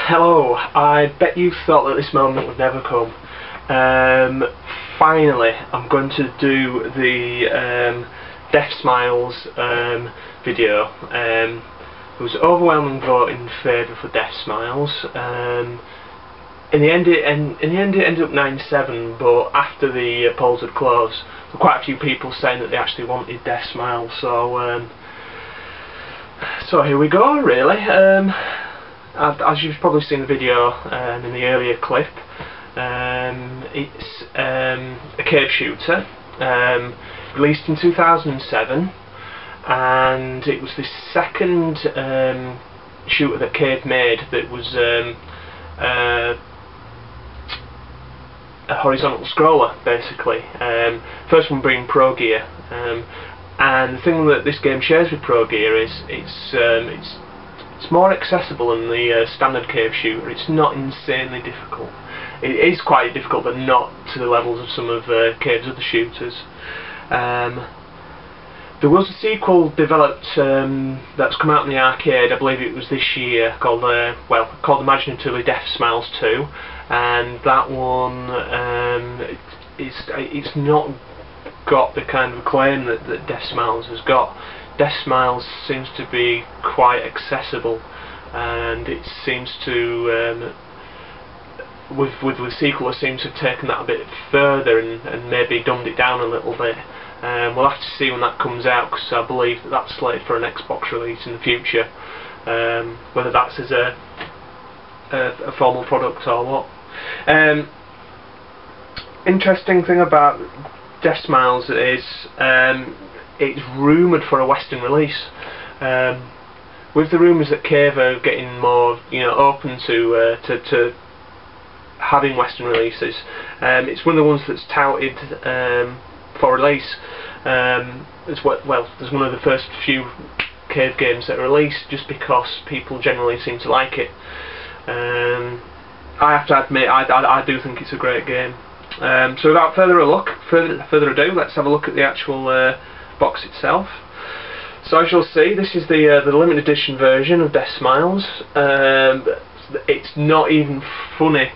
Hello, I bet you thought that this moment would never come. Finally, I'm going to do the Deathsmiles video. There was overwhelming vote in favour for Deathsmiles. In the end, it ended up 9-7, but after the polls had closed, there were quite a few people saying that they actually wanted Deathsmiles. So here we go, really. As you've probably seen the video in the earlier clip, it's a cave shooter, released in 2007, and it was the second shooter that Cave made that was a horizontal scroller, basically. First one being Pro Gear, and the thing that this game shares with Pro Gear is it's more accessible than the standard cave shooter. It's not insanely difficult. It is quite difficult, but not to the levels of some of Cave's other shooters. There was a sequel developed that's come out in the arcade. I believe it was this year, called Imaginatively Deathsmiles 2, and that one it's not got the kind of acclaim that Deathsmiles has got. Deathsmiles seems to be quite accessible, and it seems to with the sequel, it seems to have taken that a bit further and maybe dumbed it down a little bit. We'll have to see when that comes out, because I believe that that's slated for an Xbox release in the future. Whether that's as a formal product or what. Interesting thing about Deathsmiles is it's rumoured for a Western release. With the rumours that Cave are getting more, open to having Western releases, it's one of the ones that's touted for release. There's one of the first few Cave games that are released just because people generally seem to like it. I have to admit, I do think it's a great game. So without further ado, let's have a look at the actual box itself. So as you'll see, this is the limited edition version of Deathsmiles. It's not even funny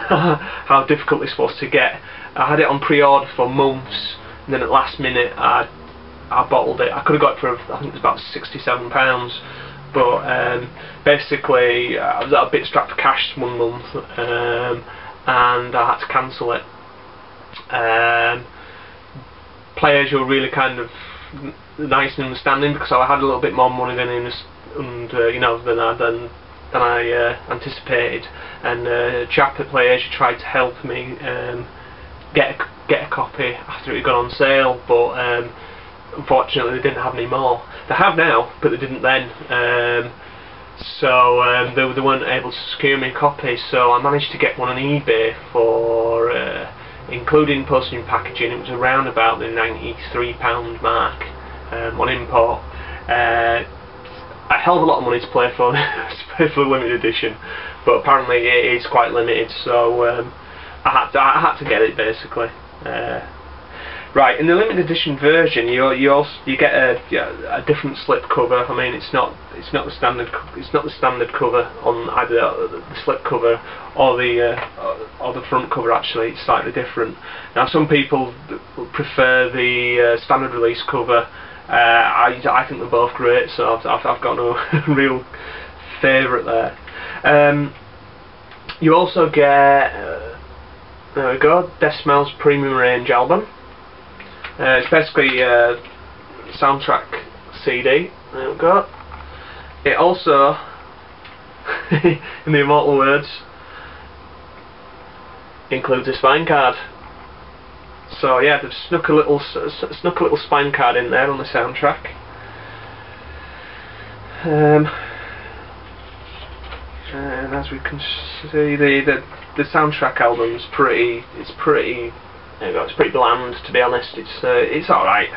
how difficult this was to get. I had it on pre-order for months, and then at last minute I bottled it. I could have got it for, I think it was about £67, but basically I was a bit strapped for cash one month, and I had to cancel it. Players were really kind of nice and understanding, because I had a little bit more money than I anticipated, and a chap at PlayAsia tried to help me get a copy after it had gone on sale, but unfortunately they didn't have any more. They have now, but they didn't then. So they weren't able to secure me a copy, so I managed to get one on eBay for, including postage and packaging, it was around about the £93 mark on import. A hell of a lot of money to play for, the limited edition, but apparently it is quite limited, so I had to get it, basically. Right, in the limited edition version, you get a different slip cover. I mean, it's not the standard cover on either the slip cover or the front cover. Actually, it's slightly different. Now, some people prefer the standard release cover. I think they're both great, so I've got no real favourite there. You also get there we go, Deathsmiles Premium Range album. It's basically a soundtrack CD. There we go. It also, in the immortal words, includes a spine card. So yeah, they've snuck a little spine card in there on the soundtrack. And as we can see, the soundtrack album's pretty bland, to be honest. It's all right.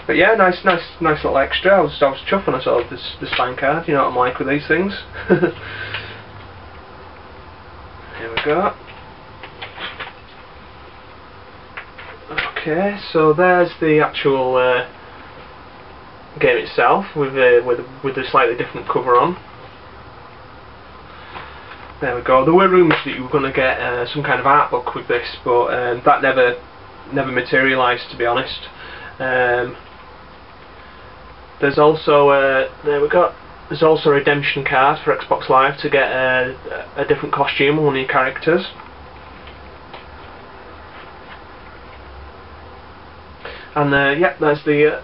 But yeah, nice little extra. I was chuffed when I saw the spine card. You know what I'm like with these things. Here we go. Okay, so there's the actual game itself with a slightly different cover on. there we go. There were rumours that you were going to get some kind of art book with this, but that never materialised, to be honest. There's also there we go. There's also a redemption card for Xbox Live to get a different costume on one of your characters. And yeah, there's the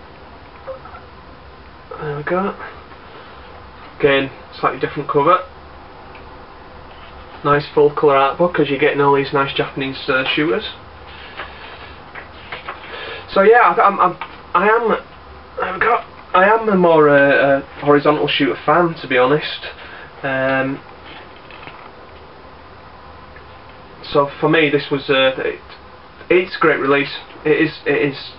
there we go. Again, slightly different cover. Nice full colour art book, as you're getting all these nice Japanese shooters. So yeah, I am a more horizontal shooter fan, to be honest. So for me, this was it's a great release. It is.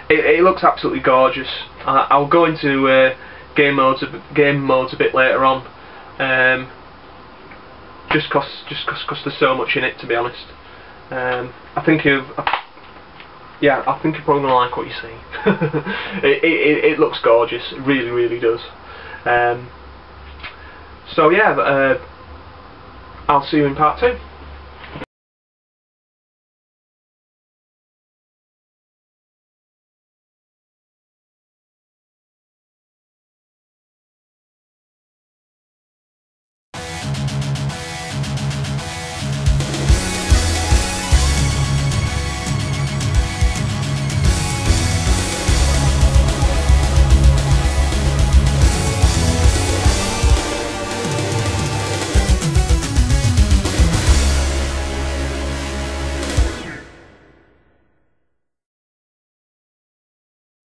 it looks absolutely gorgeous. I'll go into game modes a bit later on. Just cause there's so much in it, to be honest. I think you're probably gonna like what you see. it looks gorgeous. It really, really does. So yeah, I'll see you in part 2.